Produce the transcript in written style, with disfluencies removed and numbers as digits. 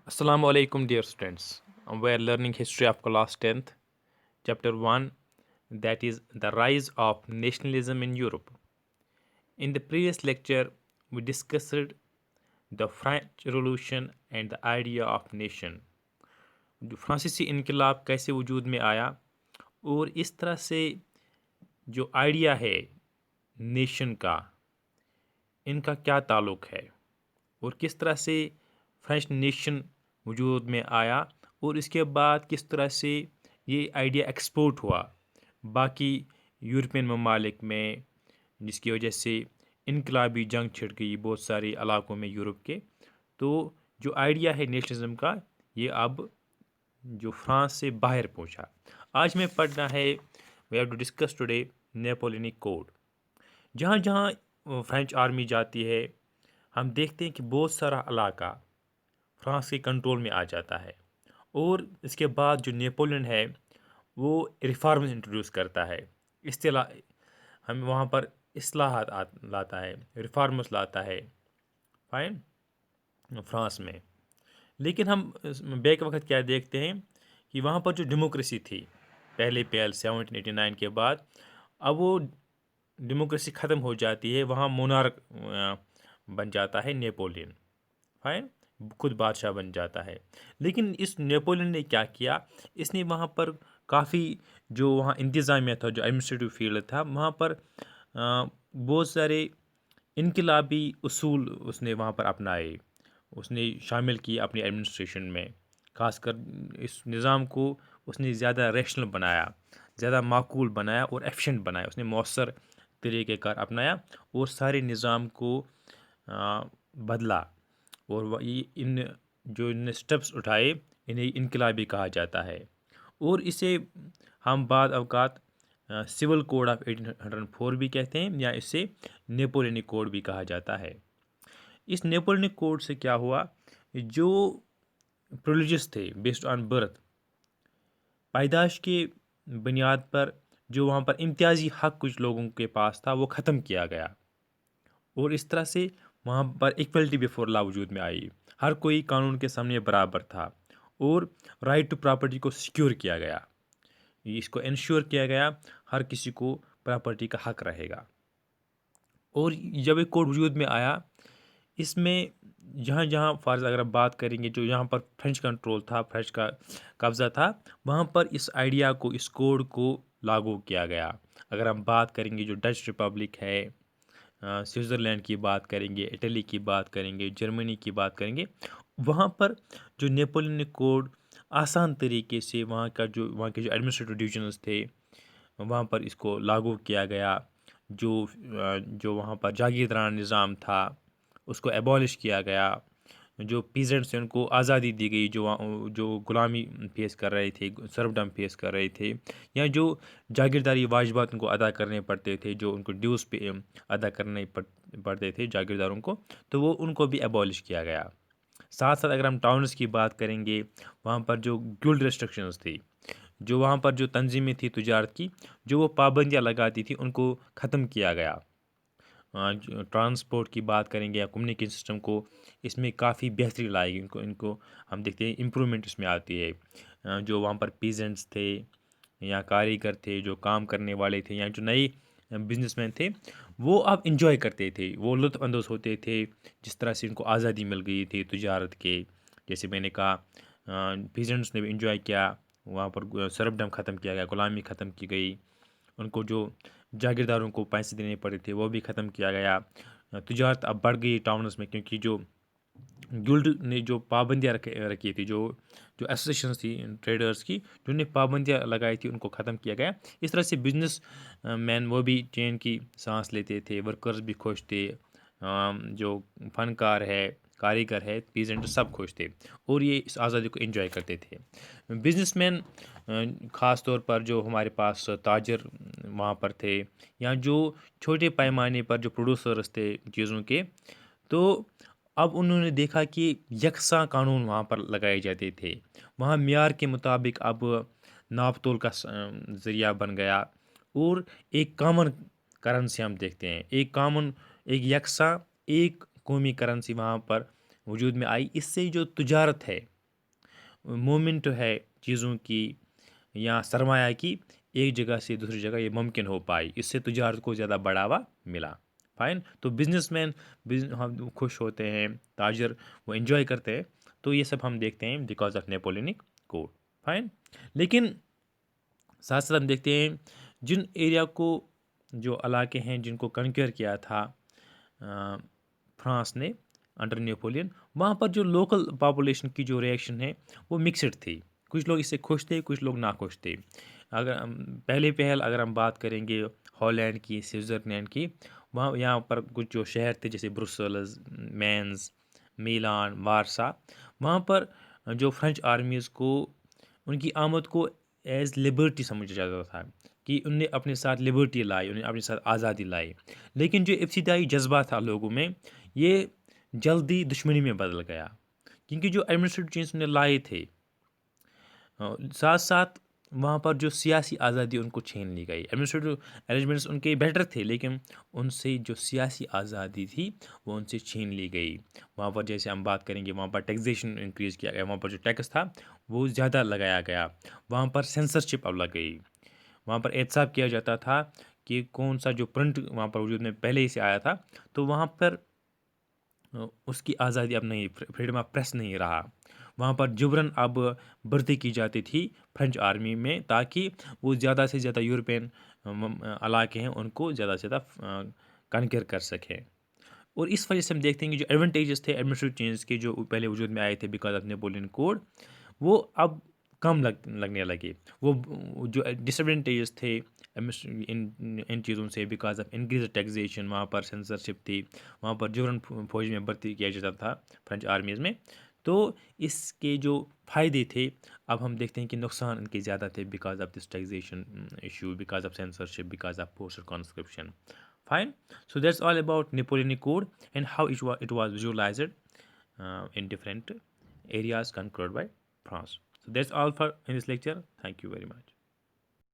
Assalamu alaikum, dear students. We are learning history of class 10th, chapter 1, that is the rise of nationalism in Europe. In the previous lecture, we discussed the French Revolution and the idea of nation. जो फ्रांसीसी इनकलाब कैसे वजूद में आया और इस तरह से जो आइडिया है नेशन का इनका क्या ताल्लुक़ है और किस तरह से फ्रेंच नेशन वजूद में आया और इसके बाद किस तरह से ये आइडिया एक्सपोर्ट हुआ बाकी यूरोपियन ममालिक में, जिसकी वजह से इनकलाबी जंग छिड़ गई बहुत सारे इलाकों में यूरोप के। तो जो आइडिया है नेशनलिज्म का, ये अब जो फ्रांस से बाहर पहुंचा। आज में पढ़ना है, we have to discuss today Napoleonic code. जहाँ जहाँ फ्रेंच आर्मी जाती है, हम देखते हैं कि बहुत सारा इलाका फ्रांस के कंट्रोल में आ जाता है और इसके बाद जो नेपोलियन है वो रिफॉर्म्स इंट्रोड्यूस करता है। हम वहाँ पर इस्लाहात लाता है, रिफॉर्म्स लाता है, फाइन, फ्रांस में। लेकिन हम बैक वक्त क्या देखते हैं कि वहाँ पर जो डेमोक्रेसी थी पहले 1789 के बाद, अब वो डेमोक्रेसी ख़त्म हो जाती है। वहाँ मोनार्क बन जाता है नेपोलियन, फाइन, खुद बादशाह बन जाता है। लेकिन इस नेपोलियन ने क्या किया, इसने वहाँ पर काफ़ी जो वहाँ इंतज़ामिया था, जो एडमिनिस्ट्रेटिव फील्ड था, वहाँ पर बहुत सारे इनकलाबी उसूल उसने वहाँ पर अपनाए, उसने शामिल किए अपनी एडमिनिस्ट्रेशन में। ख़ासकर इस निज़ाम को उसने ज़्यादा रैशनल बनाया, ज़्यादा माकूल बनाया और एफिशिएंट बनाया। उसने मौसर तरीक़ेकार अपनाया और सारे निज़ाम को बदला और इन जो इनने स्टेप्स उठाए इन्हें इनकलाबी कहा जाता है। और इसे हम बाद अवकात सिविल कोड ऑफ 1804 भी कहते हैं, या इसे नेपोलियनिक कोड भी कहा जाता है। इस नेपोलियनिक कोड से क्या हुआ, जो प्रिविलेजेस थे बेस्ड ऑन बर्थ, पैदाश के बुनियाद पर जो वहाँ पर इम्तियाजी हक कुछ लोगों के पास था, वो ख़त्म किया गया और इस तरह से वहाँ पर इक्वलिटी बिफोर लॉ वजूद में आई। हर कोई कानून के सामने बराबर था और राइट टू प्रॉपर्टी को सिक्योर किया गया। इसको इंश्योर किया गया हर किसी को प्रॉपर्टी का हक रहेगा। और जब एक कोड वजूद में आया, इसमें जहाँ जहाँ फॉर अगर आप बात करेंगे, जो यहाँ पर फ्रेंच कंट्रोल था, फ्रेंच का कब्ज़ा था, वहाँ पर इस आइडिया को, इस कोड को लागू किया गया। अगर हम बात करेंगे जो डच रिपब्लिक है, स्विट्ज़रलैंड की बात करेंगे, इटली की बात करेंगे, जर्मनी की बात करेंगे, वहाँ पर जो नेपोलियनिक कोड आसान तरीके से वहाँ के जो एडमिनिस्ट्रेटिव डिविजन्स थे, वहाँ पर इसको लागू किया गया। जो वहाँ पर जागीरदाराना निज़ाम था उसको एबॉलिश किया गया। जो पीजेंट्स थे उनको आज़ादी दी गई, जो गुलामी फेस कर रहे थे, सर्वडम फेस कर रहे थे, या जो जागीरदारी वाजिबात उनको अदा करने पड़ते थे, जो उनको ड्यूज़ पे अदा करने पड़ते थे जागीरदारों को, तो वो उनको भी एबॉलिश किया गया। साथ साथ अगर हम टाउन्स की बात करेंगे, वहाँ पर जो गिल्ड रेस्ट्रिक्शंस थी, जो वहाँ पर जो तंजीमें थी तिजारत की, जो वो पाबंदियाँ लगाती थी, उनको ख़त्म किया गया। ट्रांसपोर्ट की बात करेंगे या कम्युनिकेशन सिस्टम को, इसमें काफ़ी बेहतरी लाई। इनको हम देखते हैं इम्प्रूवमेंट इसमें आती है। जो वहाँ पर पीजेंट्स थे या कारीगर थे, जो काम करने वाले थे, या जो नए बिजनेसमैन थे, वो अब इंजॉय करते थे, वो लुत्फ़ अंदोज़ होते थे जिस तरह से उनको आज़ादी मिल गई थी तिजारत के। जैसे मैंने कहा, पीजेंट्स ने भी इंजॉय किया, वहाँ पर सर्वडम ख़त्म किया गया, ग़ुलामी ख़त्म की गई, उनको जो जागीरदारों को पैसे देने पड़े थे वो भी ख़त्म किया गया। तिजारत अब बढ़ गई टाउन्स में, क्योंकि जो गिल्ड ने जो पाबंदियाँ रखी थी, जो जो एसोसिएशंस थी ट्रेडर्स की, जो उन्हें पाबंदियाँ लगाई थी, उनको ख़त्म किया गया। इस तरह से बिजनेस मैन वो भी चैन की सांस लेते थे, वर्कर्स भी खुश थे, जो फनकार है, कारीगर है, पीजेंट, सब खुश थे और ये इस आज़ादी को एंजॉय करते थे। बिजनेसमैन ख़ास तौर पर जो हमारे पास ताजर वहाँ पर थे, या जो छोटे पैमाने पर जो प्रोड्यूसर्स थे चीज़ों के, तो अब उन्होंने देखा कि यकसा कानून वहाँ पर लगाए जाते थे। वहाँ मियार के मुताबिक अब नाप तोल का ज़रिया बन गया और एक कॉमन करेंसी हम देखते हैं, एक यकसा एक कौमी करेंसी वहाँ पर वजूद में आई। इससे जो तिजारत है مومنٹ ہے چیزوں کی یا سرمایہ کی ایک جگہ سے دوسری جگہ یہ ممکن ہو پائی، اس سے تجارت کو زیادہ بڑھاوا ملا. فائن. تو بزنس مین ہم خوش ہوتے ہیں، تاجر وہ انجوائے کرتے ہیں. تو یہ سب ہم دیکھتے ہیں بیکاز آف نیپولینک کوڈ. فائن. لیکن ساتھ ساتھ ہم دیکھتے ہیں جن ایریا کو، جو علاقے ہیں جن کو کنکیئر کیا تھا فرانس نے انڈر نیپولین، وہاں پر جو لوکل پاپولیشن کی جو ریئیکشن ہے وہ مکسڈ تھی. کچھ لوگ اس سے خوش تھے، کچھ لوگ ناخوش تھے. اگر پہلے پہل اگر ہم بات کریں گے ہالینڈ کی، سوئٹزرلینڈ کی، وہاں یہاں پر کچھ جو شہر تھے جیسے برسلز، مینز، میلان، وارسا، وہاں پر جو فرینچ آرمیز کو، ان کی آمد کو ایز لبرٹی سمجھا جاتا تھا کہ ان نے اپنے ساتھ لبرٹی لائی، انہیں اپنے ساتھ آزادی لائی. لیکن جو ابتدائی جذبہ تھا لوگوں میں، یہ جلدی دشمنی میں بدل گیا، کیونکہ جو ایڈمنسٹریٹو چینج نے لائے تھے، ساتھ ساتھ وہاں پر جو سیاسی آزادی ان کو چھین لی گئی. ایڈمنسٹریٹو ارینجمنٹس ان کے بیٹر تھے، لیکن ان سے جو سیاسی آزادی تھی وہ ان سے چھین لی گئی. وہاں پر جیسے ہم بات کریں گے، وہاں پر ٹیکسیشن انکریز کیا گیا، وہاں پر جو ٹیکس تھا وہ زیادہ لگایا گیا. وہاں پر سینسرشپ اب لگ گئی. وہاں پر احتساب کیا جاتا تھا کہ کون سا جو پرنٹ وہاں پر وجود میں پہلے ہی سے آیا تھا، تو وہاں پر اس کی آزادی اب نہیں، فریڈم آف پریس نہیں رہا. وہاں پر جبراً اب بھرتی کی جاتی تھی فرینچ آرمی میں، تاکہ وہ زیادہ سے زیادہ یورپین علاقے ہیں ان کو زیادہ سے زیادہ کنکر کر سکیں. اور اس وجہ سے ہم دیکھتے ہیں کہ جو ایڈوانٹیجز تھے ایڈمنسٹریٹو چینج کے، جو پہلے وجود میں آئے تھے بیکاز آف نیپولین کوڈ، وہ اب کم لگنے لگے. وہ جو ڈس ایڈوانٹیجز تھے ان چیزوں سے، بیکاز آف انکریز ٹیکسیشن، وہاں پر سینسرشپ تھی، وہاں پر جبراً فوج میں بھرتی کیا جاتا تھا فرینچ آرمیز میں، تو اس کے جو فائدے تھے اب ہم دیکھتے ہیں کہ نقصان ان کے زیادہ تھے because of this taxation issue, because of censorship, because of postal conscription. Fine. So that's all about Napoleonic Code and how it was visualized in different areas conquered by France. So that's all for in this lecture. Thank you very much.